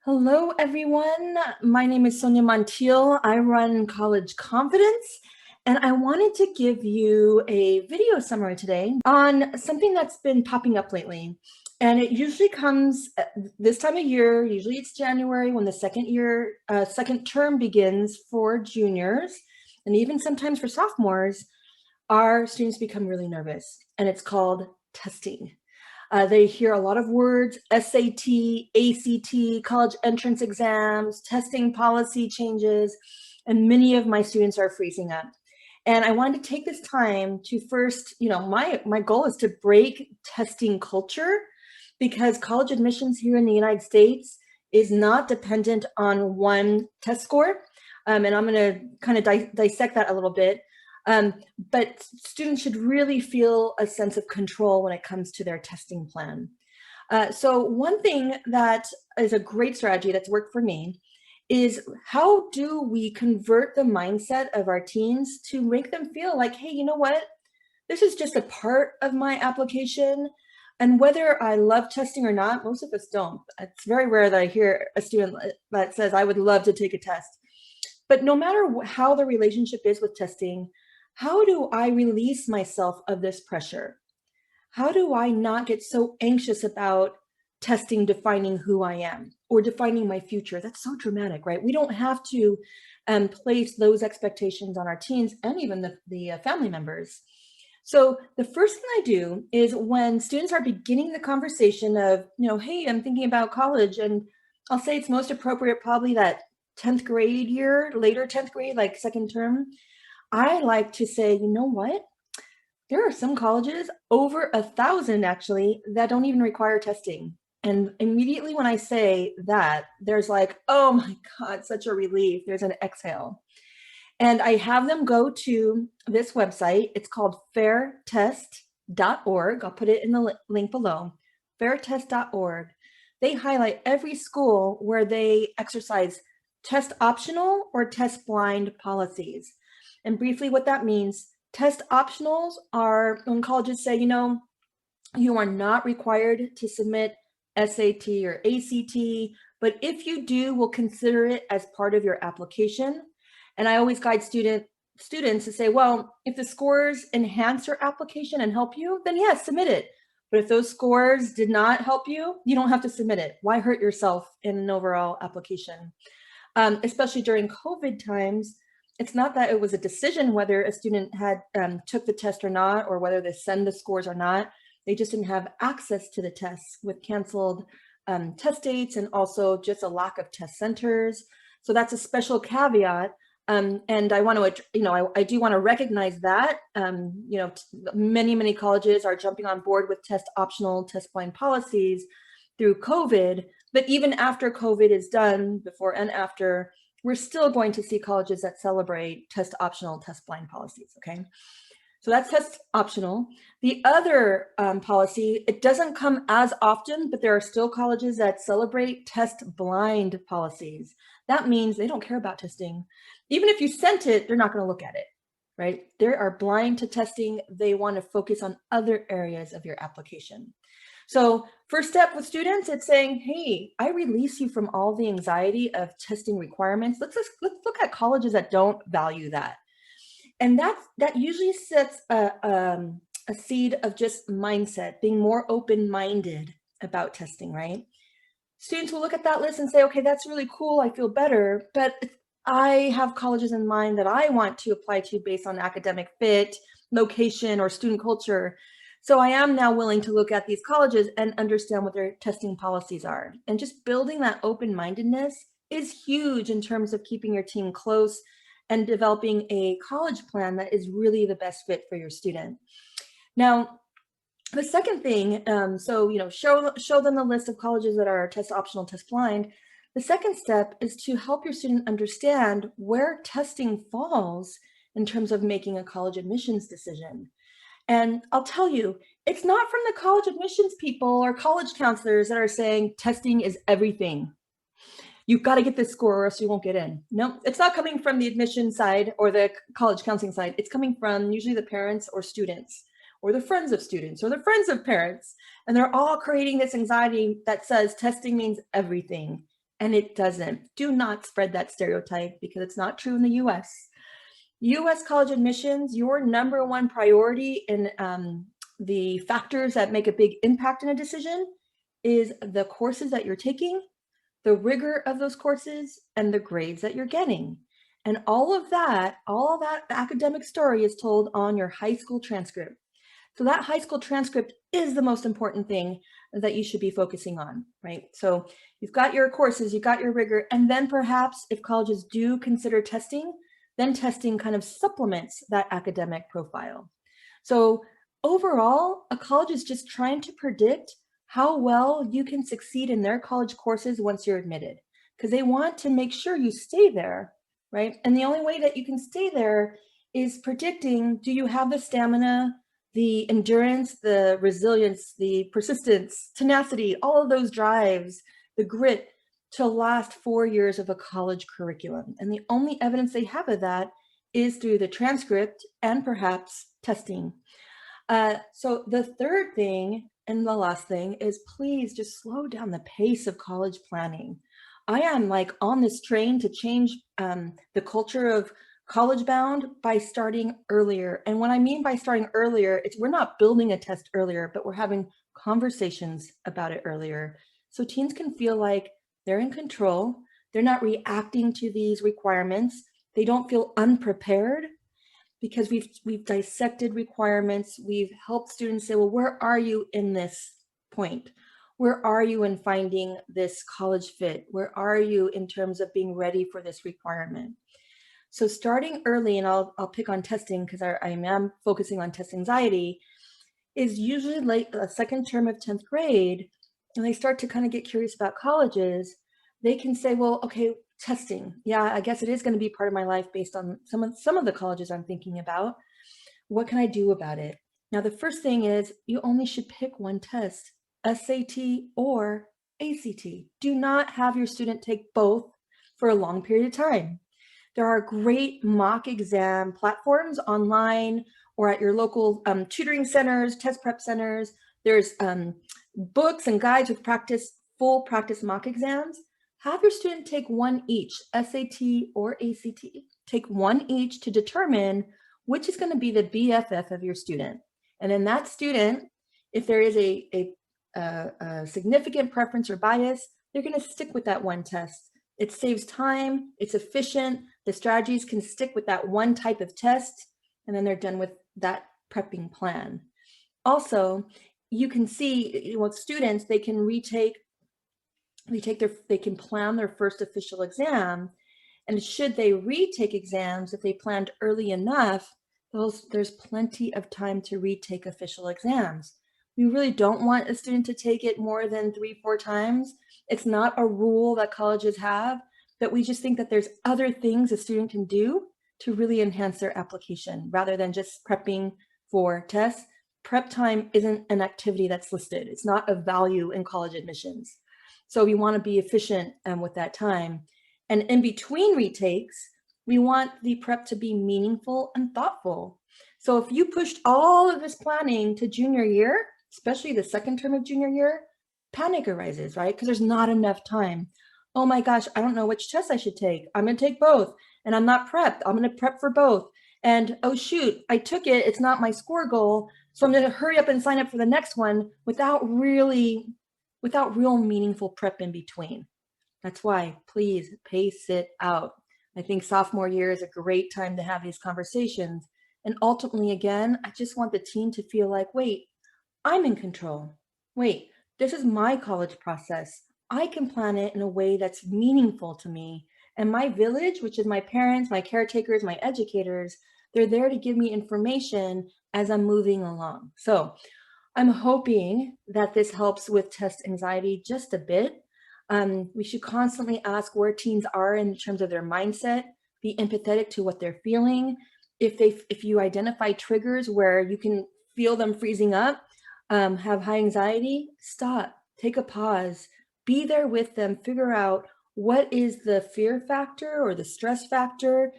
Hello, everyone. My name is Sonja Montiel. I run College Confidence, and I wanted to give you a video summary today on something that's been popping up lately. And it usually comes at this time of year. Usually it's January when the second term begins for juniors, and even sometimes for sophomores, our students become really nervous, and it's called testing. They hear a lot of words: SAT, ACT, college entrance exams, testing policy changes, and many of my students are freezing up. And I wanted to take this time to first, my goal is to break testing culture, because college admissions here in the United States is not dependent on one test score. And I'm going to kind of dissect that a little bit. But students should really feel a sense of control when it comes to their testing plan. So one thing that is a great strategy that's worked for me is, how do we convert the mindset of our teens to make them feel like, hey, you know what? This is just a part of my application. And whether I love testing or not, most of us don't. It's very rare that I hear a student that says, I would love to take a test. But no matter how the relationship is with testing, how do I release myself of this pressure? How do I not get so anxious about testing defining who I am or defining my future? That's so dramatic, right? We don't have to place those expectations on our teens and even the family members. So the first thing I do is, when students are beginning the conversation of, hey, I'm thinking about college, and I'll say it's most appropriate probably that 10th grade year, later 10th grade, like second term, I like to say, you know what? There are some colleges, over 1,000 actually, that don't even require testing. And immediately when I say that, there's like, oh my God, such a relief. There's an exhale. And I have them go to this website. It's called fairtest.org. I'll put it in the link below. Fairtest.org. They highlight every school where they exercise test optional or test blind policies. And briefly, what that means: test optionals are when colleges say, you are not required to submit SAT or ACT, but if you do, we'll consider it as part of your application. And I always guide students to say, well, if the scores enhance your application and help you, then yes, submit it. But if those scores did not help you, you don't have to submit it. Why hurt yourself in an overall application? Especially during COVID times, it's not that it was a decision whether a student had took the test or not, or whether they send the scores or not. They just didn't have access to the tests with canceled test dates, and also just a lack of test centers. So that's a special caveat. And I want to, I do want to recognize that, many colleges are jumping on board with test optional, test blind policies through COVID. But even after COVID is done, before and after, we're still going to see colleges that celebrate test optional, test blind policies, okay? So that's test optional. The other policy, it doesn't come as often, but there are still colleges that celebrate test blind policies. That means they don't care about testing. Even if you sent it, they're not going to look at it, right? They are blind to testing. They want to focus on other areas of your application. So first step with students, it's saying, hey, I release you from all the anxiety of testing requirements. Let's look at colleges that don't value that. And that usually sets a seed of just mindset, being more open-minded about testing, right? Students will look at that list and say, okay, that's really cool, I feel better, but I have colleges in mind that I want to apply to based on academic fit, location, or student culture. So I am now willing to look at these colleges and understand what their testing policies are. And just building that open-mindedness is huge in terms of keeping your team close and developing a college plan that is really the best fit for your student. Now, the second thing, show them the list of colleges that are test optional, test blind. The second step is to help your student understand where testing falls in terms of making a college admissions decision. And I'll tell you, it's not from the college admissions people or college counselors that are saying testing is everything. You've got to get this score or else you won't get in. No, it's not coming from the admission side or the college counseling side. It's coming from usually the parents or students, or the friends of students, or the friends of parents. And they're all creating this anxiety that says testing means everything. And it doesn't. Do not spread that stereotype because it's not true in the US. US college admissions, your number one priority in the factors that make a big impact in a decision is the courses that you're taking, the rigor of those courses, and the grades that you're getting. And all of that academic story is told on your high school transcript. So that high school transcript is the most important thing that you should be focusing on, right? So you've got your courses, you've got your rigor, and then perhaps if colleges do consider testing, then testing kind of supplements that academic profile. So overall, a college is just trying to predict how well you can succeed in their college courses once you're admitted, because they want to make sure you stay there, right? And the only way that you can stay there is predicting, do you have the stamina, the endurance, the resilience, the persistence, tenacity, all of those drives, the grit to last 4 years of a college curriculum. And the only evidence they have of that is through the transcript and perhaps testing. So the third thing and the last thing is please just slow down the pace of college planning. I am like on this train to change the culture of college bound by starting earlier. And what I mean by starting earlier, it's we're not building a test earlier, but we're having conversations about it earlier. So teens can feel like they're in control. They're not reacting to these requirements. They don't feel unprepared because we've dissected requirements. We've helped students say, well, where are you in this point? Where are you in finding this college fit? Where are you in terms of being ready for this requirement? So starting early, and I'll pick on testing because I am focusing on test anxiety, is usually like a second term of 10th grade, and they start to kind of get curious about colleges. They can say, well, okay, testing. Yeah, I guess it is going to be part of my life based on some of the colleges I'm thinking about. What can I do about it? Now, the first thing is you only should pick one test, SAT or ACT. Do not have your student take both for a long period of time. There are great mock exam platforms online or at your local tutoring centers, test prep centers. There's books and guides with full practice mock exams. Have your student take one each, SAT or ACT. Take one each to determine which is going to be the BFF of your student. And then that student, if there is a significant preference or bias, they're going to stick with that one test. It saves time, it's efficient, the strategies can stick with that one type of test, and then they're done with that prepping plan. Also, you can see with students, they can they can plan their first official exam, and should they retake exams, if they planned early enough, there's plenty of time to retake official exams. We really don't want a student to take it more than 3-4 times. It's not a rule that colleges have, but we just think that there's other things a student can do to really enhance their application rather than just prepping for tests. Prep time isn't an activity that's listed. It's not of value in college admissions. So we want to be efficient with that time. And in between retakes, we want the prep to be meaningful and thoughtful. So if you pushed all of this planning to junior year, especially the second term of junior year, panic arises, right? Because there's not enough time. Oh my gosh, I don't know which test I should take. I'm going to take both, and I'm not prepped. I'm going to prep for both. And oh shoot, I took it. It's not my score goal. So I'm going to hurry up and sign up for the next one without real meaningful prep in between. That's why, please pace it out. I think sophomore year is a great time to have these conversations. And ultimately, again, I just want the teen to feel like, wait, I'm in control. Wait, this is my college process. I can plan it in a way that's meaningful to me. And my village, which is my parents, my caretakers, my educators, they're there to give me information as I'm moving along. So I'm hoping that this helps with test anxiety just a bit. We should constantly ask where teens are in terms of their mindset, be empathetic to what they're feeling. If you identify triggers where you can feel them freezing up, have high anxiety, stop, take a pause, be there with them, figure out what is the fear factor or the stress factor,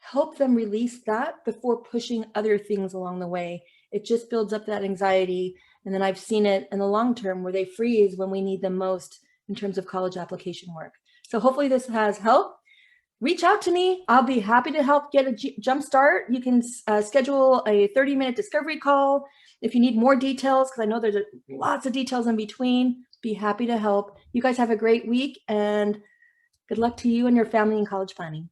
help them release that before pushing other things along the way. It just builds up that anxiety. And then I've seen it in the long term where they freeze when we need them most in terms of college application work. So hopefully this has helped. Reach out to me. I'll be happy to help get a jump start. You can schedule a 30-minute discovery call if you need more details, because I know there's lots of details in between. Be happy to help. You guys have a great week, and good luck to you and your family in college planning.